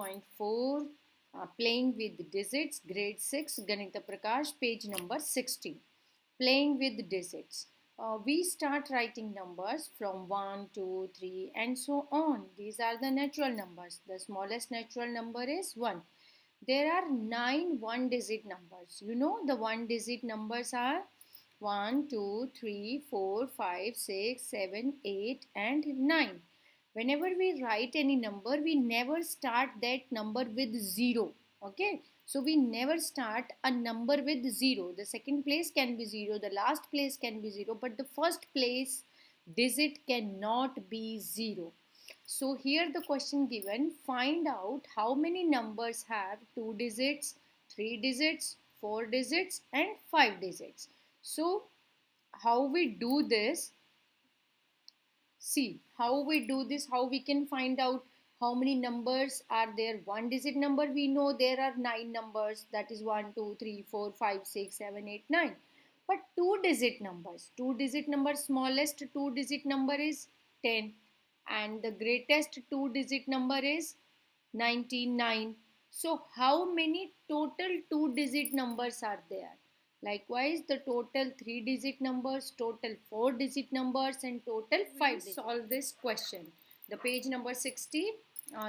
3.4 Playing with Digits, Grade 6, Ganita Prakash, page number 60. Playing with Digits. We start writing numbers from 1, 2, 3 and so on. These are the natural numbers. The smallest natural number is 1. There are 9 one-digit numbers. You know the one-digit numbers are 1, 2, 3, 4, 5, 6, 7, 8 and 9. Whenever we write any number, we never start that number with 0. Okay, so we never start a number with 0. The second place can be 0, the last place can be 0, but the first place digit cannot be 0. So here the question given, find out how many numbers have 2 digits, 3 digits, 4 digits and 5 digits. So how we do this? See how we do this, how we can find out how many numbers are there. One digit number, we know there are 9 numbers, that is 1, 2, 3, 4, 5, 6, 7, 8, 9. But 2 digit numbers, smallest 2 digit number is 10 and the greatest 2 digit number is 99. So how many total 2 digit numbers are there? Likewise, the total 3 digit numbers, total 4 digit numbers and total 5 digits. Solve this question. The page number 60,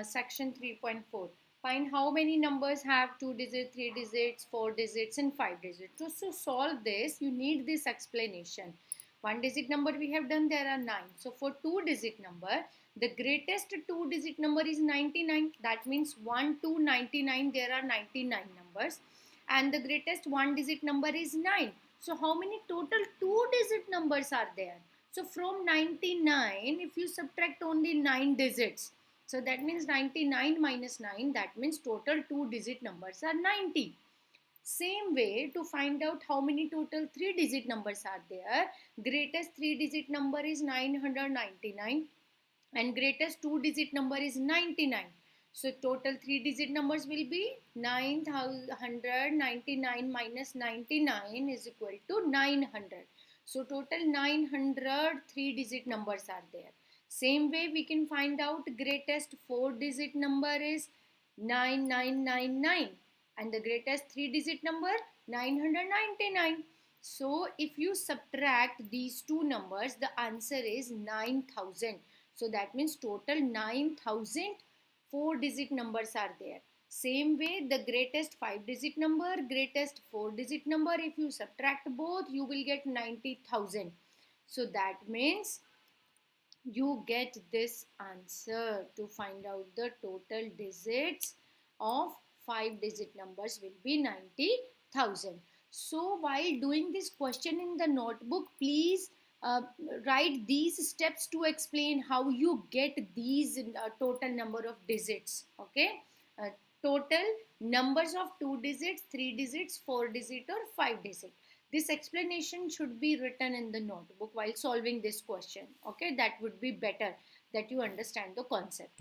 section 3.4. Find how many numbers have 2 digits, 3 digits, 4 digits and 5 digits. So to solve this, you need this explanation. One digit number we have done, there are 9. So for 2 digit number, the greatest 2 digit number is 99. That means 1 to 99, there are 99 numbers. And the greatest 1 digit number is 9. So how many total 2 digit numbers are there? So from 99, if you subtract only 9 digits, so that means 99 minus 9, that means total 2 digit numbers are 90. Same way, to find out how many total 3 digit numbers are there, greatest 3 digit number is 999 and greatest 2 digit number is 99. So total 3 digit numbers will be 999 minus 99 is equal to 900. So total 900 3 digit numbers are there. Same way we can find out greatest 4 digit number is 9999 and the greatest 3 digit number 999. So if you subtract these two numbers, the answer is 9000. So that means total 9000 4 digit numbers are there. Same way, the greatest 5 digit number, greatest 4 digit number, if you subtract both, you will get 90,000. So that means you get this answer. To find out the total digits of 5 digit numbers will be 90,000. So while doing this question in the notebook, please write these steps to explain how you get these total number of digits. Okay, total numbers of 2 digits, 3 digits, 4 digits or 5 digits. This explanation should be written in the notebook while solving this question. Okay, that would be better, that you understand the concept.